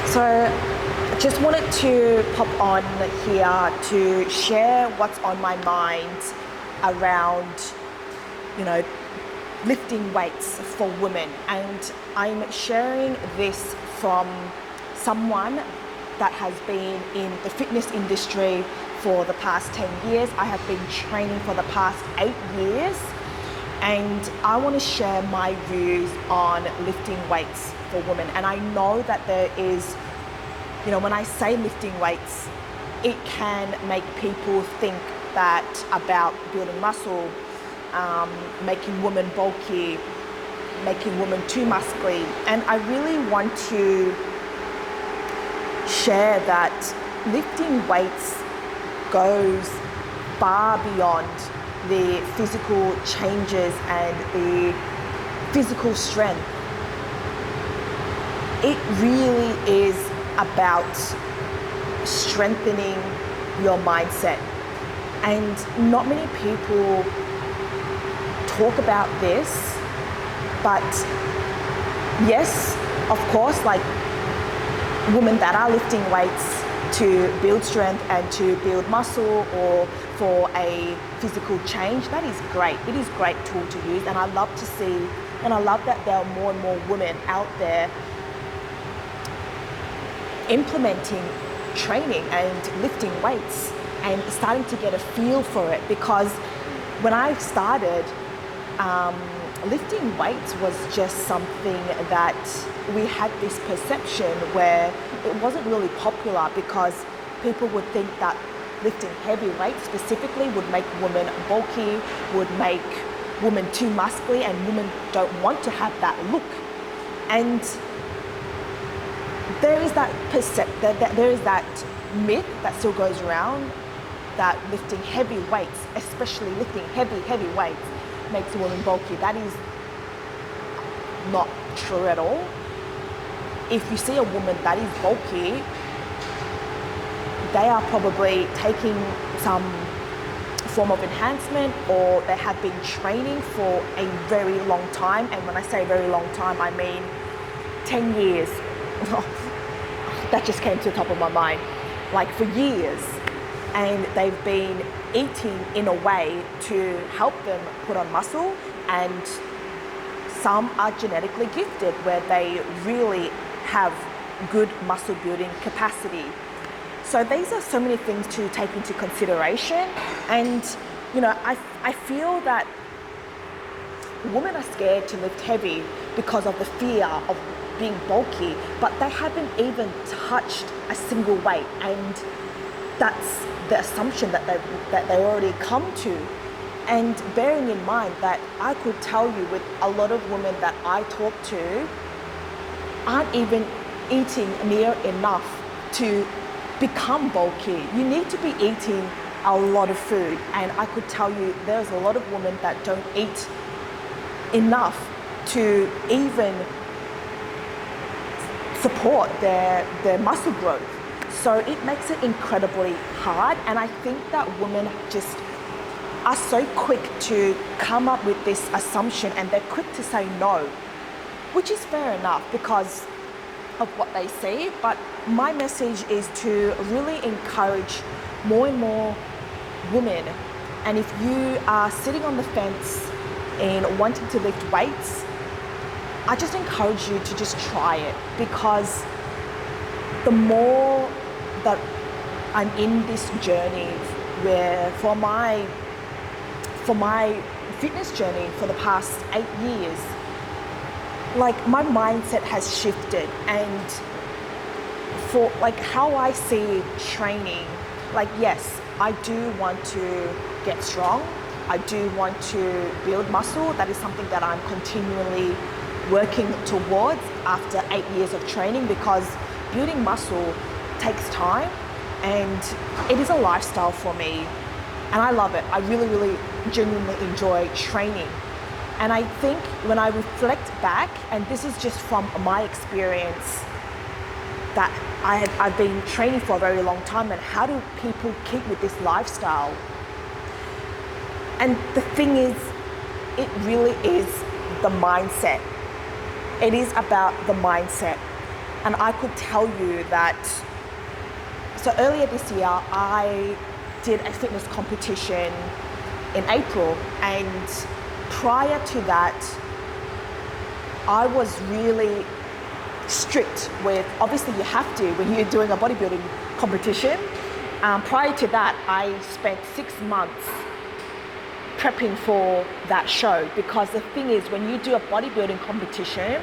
So I just wanted to pop on here to share what's on my mind around, you know, lifting weights for women. And I'm sharing this from someone that has been in the fitness industry for the past 10 years. I have been training for the past 8 years. And I want to share my views on lifting weights for women. And I know that there is, when I say lifting weights, it can make people think that about building muscle, making women bulky, making women too muscly. And I really want to share that lifting weights goes far beyond the physical changes and the physical strength. It really is about strengthening your mindset. And not many people talk about this, but yes, of course, like women that are lifting weights to build strength and to build muscle or for a physical change, that is great. It is a great tool to use, and I love to see, and I love that there are more and more women out there implementing training and lifting weights and starting to get a feel for it. Because when I started, lifting weights was just something that we had this perception where it wasn't really popular, because people would think that lifting heavy weights specifically would make women bulky, would make women too muscly, and women don't want to have that look. And there is that there is that myth that still goes around that lifting heavy weights, especially lifting heavy weights, makes a woman bulky. That is not true at all. If you see a woman that is bulky, they are probably taking some form of enhancement, or they have been training for a very long time. And when I say very long time, I mean 10 years. That just came to the top of my mind. Like for years. And they've been eating in a way to help them put on muscle, and some are genetically gifted where they really have good muscle building capacity. So these are so many things to take into consideration. And I feel that women are scared to lift heavy because of the fear of being bulky, but they haven't even touched a single weight, and that's the assumption that they already come to. And bearing in mind that I could tell you, with a lot of women that I talk to, aren't even eating near enough to become bulky. You need to be eating a lot of food, and I could tell you there's a lot of women that don't eat enough to even support their muscle growth. So it makes it incredibly hard, and I think that women just are so quick to come up with this assumption, and they're quick to say no, which is fair enough because of what they see. But my message is to really encourage more and more women. And if you are sitting on the fence in wanting to lift weights, I just encourage you to just try it, because the more that I'm in this journey, where for my fitness journey for the past 8 years, like my mindset has shifted, and for like how I see training, like yes, I do want to get strong, I do want to build muscle. That is something that I'm continually working towards after 8 years of training, because building muscle takes time and it is a lifestyle for me, and I love it. I really genuinely enjoy training. And I think when I reflect back, and this is just from my experience, that I've been training for a very long time, and how do people keep with this lifestyle? And the thing is, it really is the mindset. It is about the mindset. And I could tell you that, so earlier this year, I did a fitness competition in April, and prior to that, I was really strict with, obviously you have to when you're doing a bodybuilding competition. Prior to that, I spent 6 months prepping for that show, because the thing is, when you do a bodybuilding competition,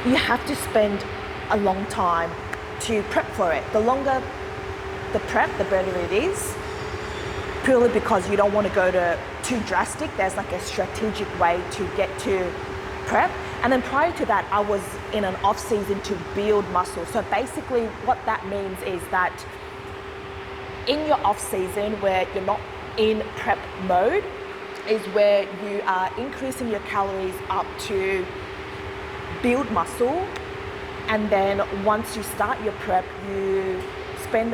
you have to spend a long time to prep for it. The longer the prep, the better it is, purely because you don't want to go to too drastic. There's like a strategic way to get to prep. And then prior to that, I was in an off season to build muscle. So basically what that means is that in your off season, where you're not in prep mode, is where you are increasing your calories up to build muscle. And then once you start your prep, you spend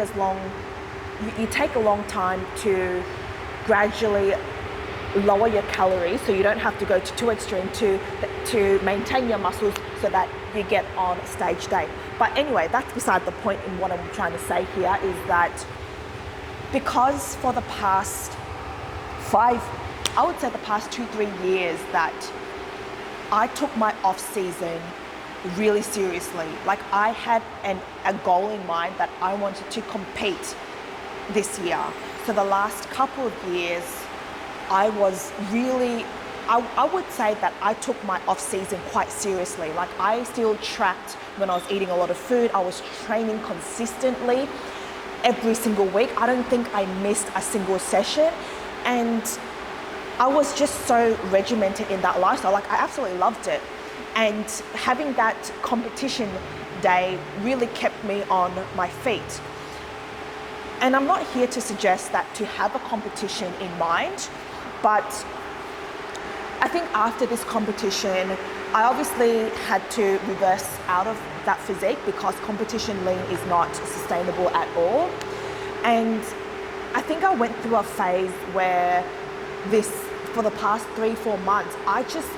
you take a long time to gradually lower your calories, so you don't have to go to too extreme to maintain your muscles so that you get on stage day. But anyway, that's beside the point in what I'm trying to say here, is that because for the past I would say the past 2-3 years, that I took my off season really seriously. Like, I had a goal in mind that I wanted to compete this year. So the last couple of years, I was really, I would say that I took my off season quite seriously. Like, I still tracked when I was eating a lot of food. I was training consistently every single week. I don't think I missed a single session. And I was just so regimented in that lifestyle. Like, I absolutely loved it. And having that competition day really kept me on my feet. And I'm not here to suggest that to have a competition in mind, but I think after this competition, I obviously had to reverse out of that physique, because competition lean is not sustainable at all. And I think I went through a phase where for the past 3-4 months, I just,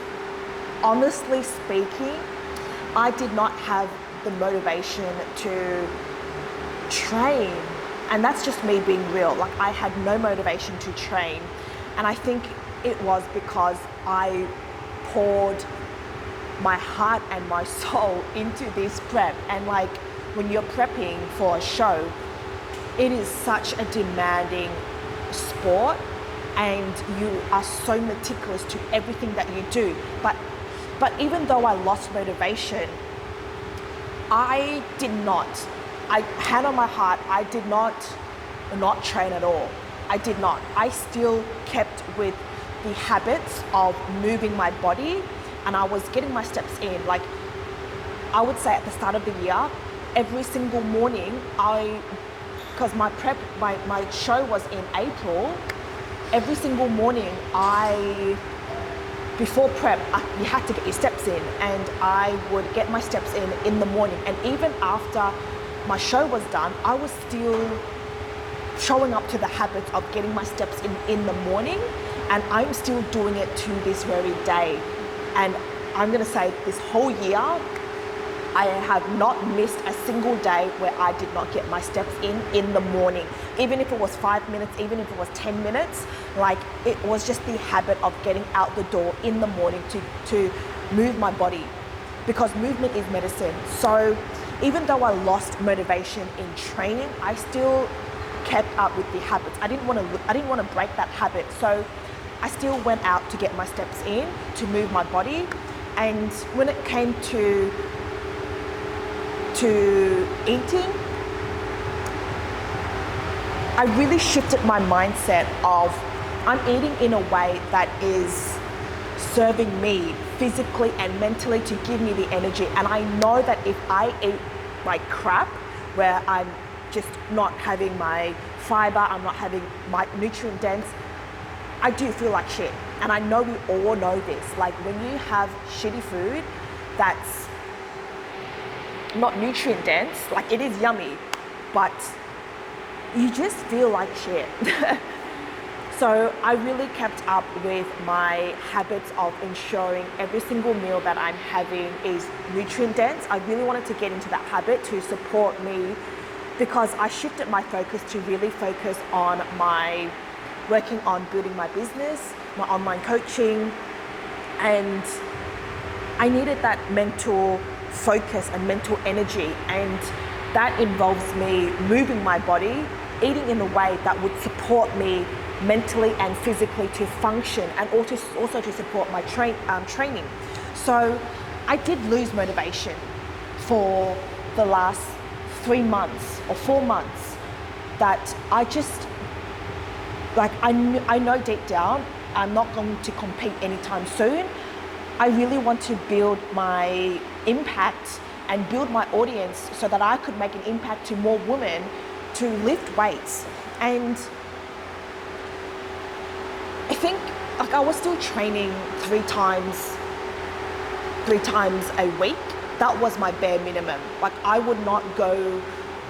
honestly speaking, I did not have the motivation to train. And that's just me being real. Like, I had no motivation to train. And I think it was because I poured my heart and my soul into this prep. And like, when you're prepping for a show, it is such a demanding sport, and you are so meticulous to everything that you do. But even though I lost motivation, I hand on my heart, I did not train at all. I did not. I still kept with the habits of moving my body, and I was getting my steps in. Like, I would say at the start of the year, every single morning, because my show was in April, every single morning before prep, you had to get your steps in, and I would get my steps in the morning. And even after my show was done, I was still showing up to the habit of getting my steps in the morning, and I'm still doing it to this very day. And I'm gonna say, this whole year, I have not missed a single day where I did not get my steps in the morning. Even if it was 5 minutes, even if it was 10 minutes, like, it was just the habit of getting out the door in the morning to move my body, because movement is medicine. So even though I lost motivation in training, I still kept up with the habits. I didn't want to break that habit. So I still went out to get my steps in, to move my body. And when it came to eating, I really shifted my mindset of, I'm eating in a way that is serving me physically and mentally, to give me the energy. And I know that if I eat like crap, where I'm just not having my fiber, I'm not having my nutrient dense, I do feel like shit. And I know we all know this. Like, when you have shitty food that's not nutrient dense, like, it is yummy, but you just feel like shit. So I really kept up with my habits of ensuring every single meal that I'm having is nutrient dense. I really wanted to get into that habit to support me, because I shifted my focus to really focus on my working on building my business, my online coaching, and I needed that mental focus and mental energy, and that involves me moving my body, eating in a way that would support me mentally and physically to function, and also to support my training. So I did lose motivation for the last 3 months or 4 months, that I just, like, I know deep down I'm not going to compete anytime soon. I really want to build my impact and build my audience so that I could make an impact to more women to lift weights. And I think, like, I was still training three times a week. That was my bare minimum. Like, I would not go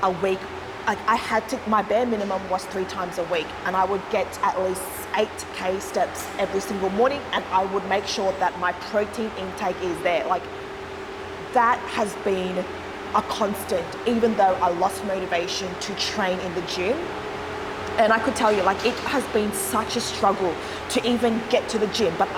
a week. Like, my bare minimum was 3 times a week, and I would get at least 8K steps every single morning, and I would make sure that my protein intake is there. Like, that has been a constant, even though I lost motivation to train in the gym. And I could tell you, like, it has been such a struggle to even get to the gym, but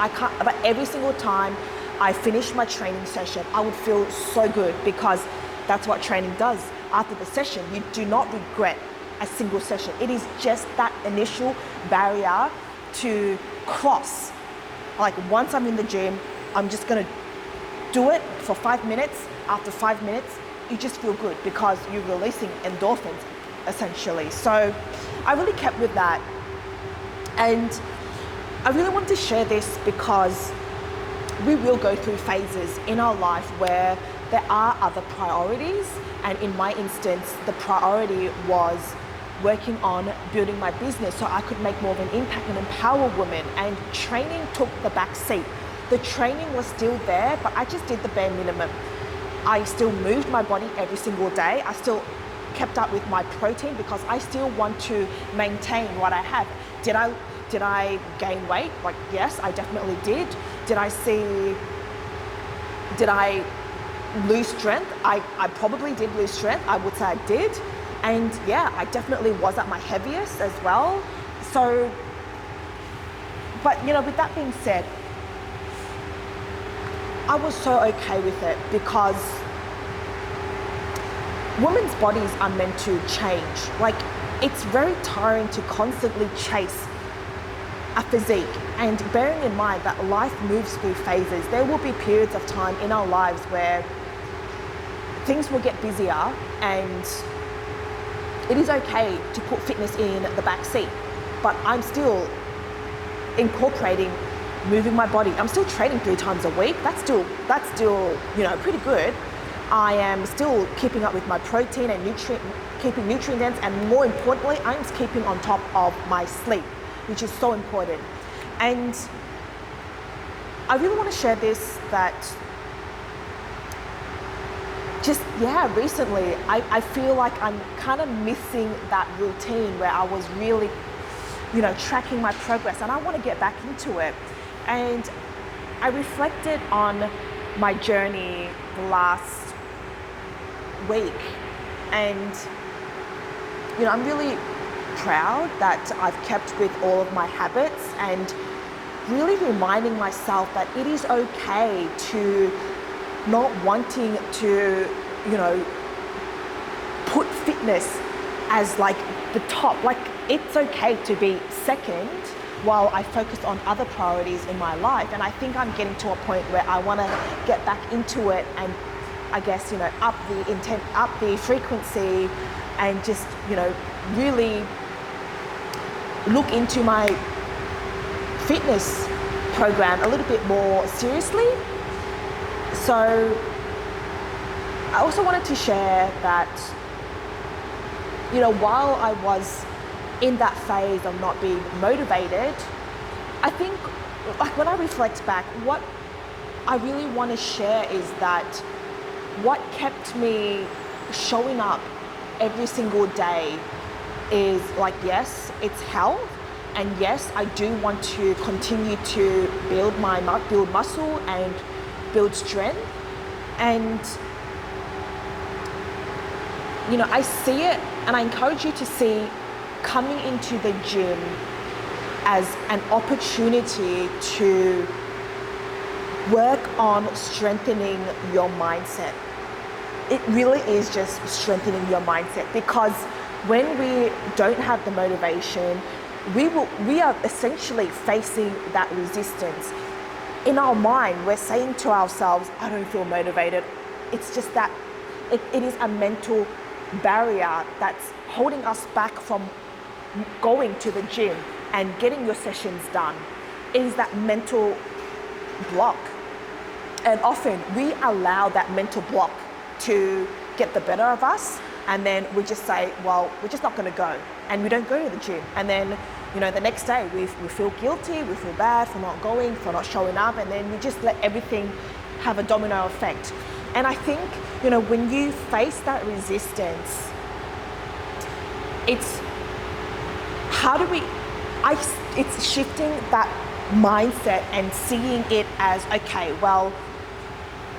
every single time I finished my training session, I would feel so good, because that's what training does. After the session, you do not regret a single session. It is just that initial barrier to cross. Like, once I'm in the gym, I'm just gonna do it for 5 minutes. After 5 minutes, you just feel good because you're releasing endorphins, essentially. So I really kept with that. And I really want to share this because we will go through phases in our life where there are other priorities. And in my instance, the priority was working on building my business so I could make more of an impact and empower women. And training took the back seat. The training was still there, but I just did the bare minimum. I still moved my body every single day. I still kept up with my protein because I still want to maintain what I have. Did I gain weight? Like, yes, I definitely did. Did I lose strength? I probably did lose strength. I would say I did. And yeah, I definitely was at my heaviest as well. So, but you know, with that being said, I was so okay with it, because women's bodies are meant to change. Like, it's very tiring to constantly chase a physique, and bearing in mind that life moves through phases. There will be periods of time in our lives where things will get busier, and it is okay to put fitness in the back seat, but I'm still incorporating moving my body. I'm still training 3 times a week. That's still, you know, pretty good. I am still keeping up with my protein and keeping nutrient dense, and more importantly, I'm keeping on top of my sleep, which is so important. And I really want to share this, that just, yeah, recently, I feel like I'm kind of missing that routine where I was really, you know, tracking my progress, and I want to get back into it. And I reflected on my journey last week, and, you know, I'm really proud that I've kept with all of my habits, and really reminding myself that it is okay to not wanting to, you know, put fitness as like the top. Like, it's okay to be second while I focus on other priorities in my life. And I think I'm getting to a point where I want to get back into it, and I guess, you know, up the intent, up the frequency, and just, you know, really look into my fitness program a little bit more seriously. So I also wanted to share that, you know, while I was in that phase of not being motivated, I think, like, when I reflect back, what I really want to share is that what kept me showing up every single day is, like, yes, it's health, And yes, I do want to continue to build muscle and build strength. And I see it, and I encourage you to see coming into the gym as an opportunity to work on strengthening your mindset. It really is just strengthening your mindset, because when we don't have the motivation, we are essentially facing that resistance. In our mind, we're saying to ourselves, I don't feel motivated. It's just that it is a mental barrier that's holding us back from going to the gym and getting your sessions done. It is that mental block. And often we allow that mental block to get the better of us, and then we just say, well, we're just not going to go, and we don't go to the gym. And then the next day we feel guilty, we feel bad for not going, for not showing up, and then we just let everything have a domino effect. And I think when you face that resistance, it's it's shifting that mindset and seeing it as, okay, well,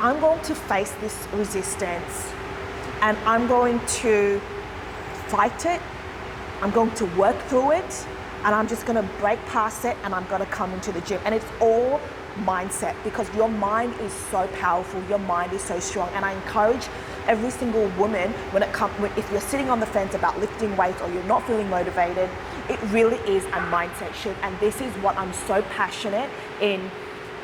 I'm going to face this resistance and I'm going to fight it. I'm going to work through it, and I'm just going to break past it, and I'm going to come into the gym. And it's all mindset, because your mind is so powerful. Your mind is so strong. And I encourage every single woman, if you're sitting on the fence about lifting weights or you're not feeling motivated, it really is a mindset shift. And this is what I'm so passionate in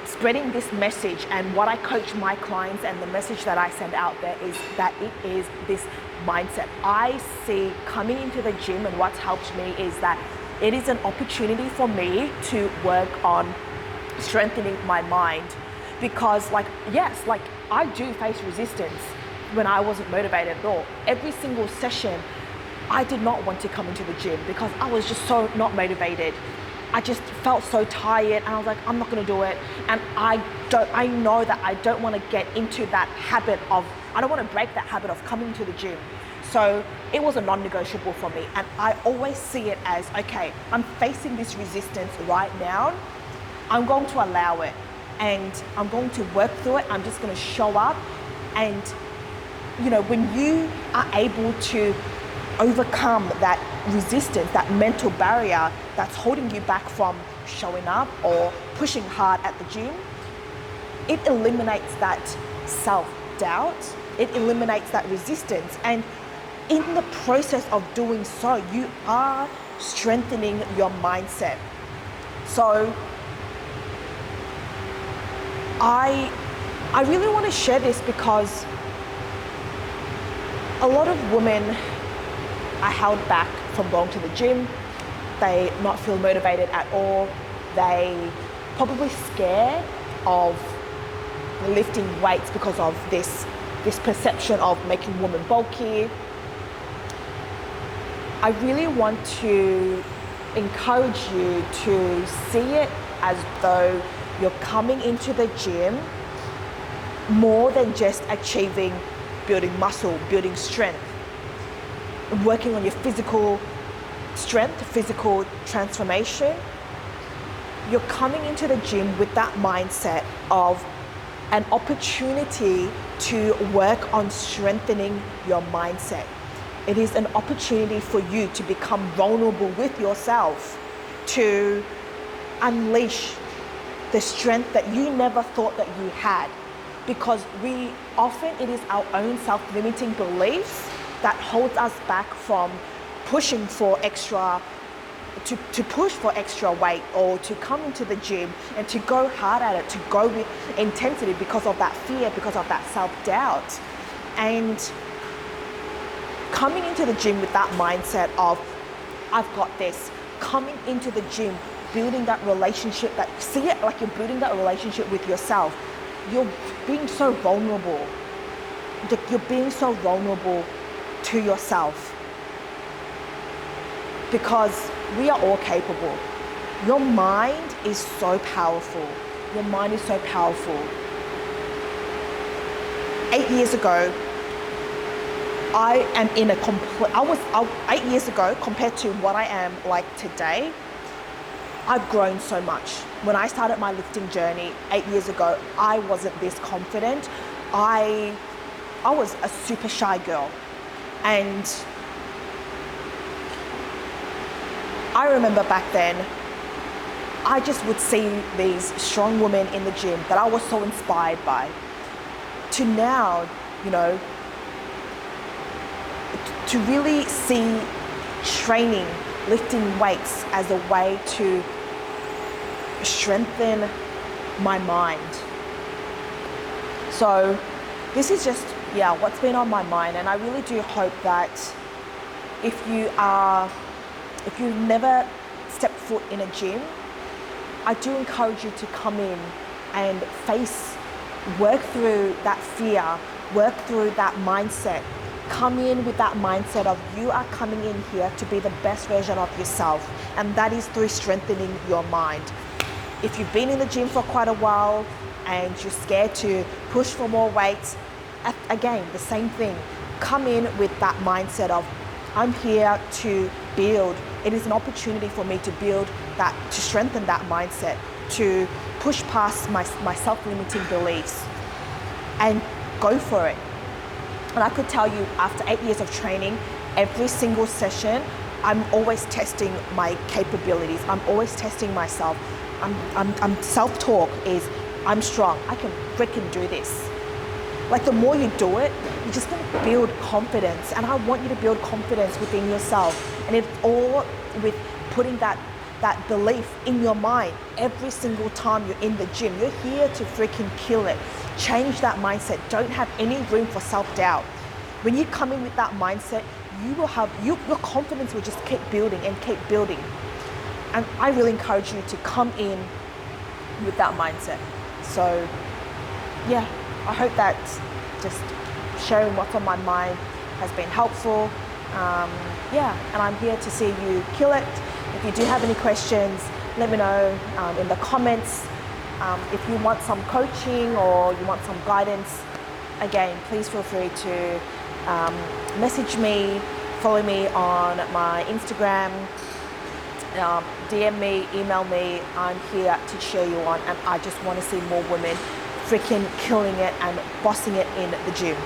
spreading this message, and what I coach my clients, and the message that I send out there is that it is this mindset. I see coming into the gym, and what's helped me is that it is an opportunity for me to work on strengthening my mind, because I do face resistance when I wasn't motivated at all. Every single session I did not want to come into the gym because I was just so not motivated. I just felt so tired, and I was like, I'm not going to do it. And I know that I don't want to get into that habit I don't want to break that habit of coming to the gym. So it was a non-negotiable for me. And I always see it as, okay, I'm facing this resistance right now. I'm going to allow it, and I'm going to work through it. I'm just going to show up. And, when you are able to overcome that resistance, that mental barrier that's holding you back from showing up or pushing hard at the gym, it eliminates that self-doubt, it eliminates that resistance. And in the process of doing so, you are strengthening your mindset. So I really want to share this, because a lot of women are held back from going to the gym. They not feel motivated at all. They probably scared of lifting weights because of this perception of making women bulky. I really want to encourage you to see it as though you're coming into the gym more than just achieving building muscle, building strength, working on your physical strength, physical transformation. You're coming into the gym with that mindset of an opportunity to work on strengthening your mindset. It is an opportunity for you to become vulnerable with yourself, to unleash the strength that you never thought that you had. Because it is our own self-limiting beliefs that holds us back from pushing for extra, to push for extra weight, or to come into the gym and to go hard at it, to go with intensity, because of that fear, because of that self-doubt. And coming into the gym with that mindset of, I've got this, coming into the gym, building that relationship, see it like you're building that relationship with yourself. You're being so vulnerable. You're being so vulnerable to yourself, because we are all capable. Your mind is so powerful. Your mind is so powerful. 8 years ago, I am in a 8 years ago compared to what I am like today, I've grown so much. When I started my lifting journey 8 years ago, I wasn't this confident. I was a super shy girl. And I remember back then, I just would see these strong women in the gym that I was so inspired by. To now, you know, to really see training, lifting weights as a way to strengthen my mind. So this is just, what's been on my mind. And I really do hope that if you've never stepped foot in a gym, I do encourage you to come in and work through that fear, work through that mindset. Come in with that mindset of you are coming in here to be the best version of yourself, and that is through strengthening your mind. If you've been in the gym for quite a while and you're scared to push for more weights, again, the same thing. Come in with that mindset of I'm here to build. It is an opportunity for me to build that, to strengthen that mindset, to push past my self-limiting beliefs and go for it. And I could tell you, after 8 years of training, every single session, I'm always testing my capabilities. I'm always testing myself. I'm self-talk is, I'm strong. I can freaking do this. Like, the more you do it, you're just going to build confidence. And I want you to build confidence within yourself. And it's all with putting that belief in your mind every single time you're in the gym. You're here to freaking kill it. Change that mindset. Don't have any room for self-doubt. When you come in with that mindset, you will have, your confidence will just keep building and keep building. And I really encourage you to come in with that mindset. So yeah, I hope that just sharing what's on my mind has been helpful. And I'm here to see you kill it. If you do have any questions, let me know in the comments. If you want some coaching or you want some guidance, again, please feel free to message me, follow me on my Instagram, DM me, email me. I'm here to cheer you on, and I just want to see more women freaking killing it and bossing it in the gym.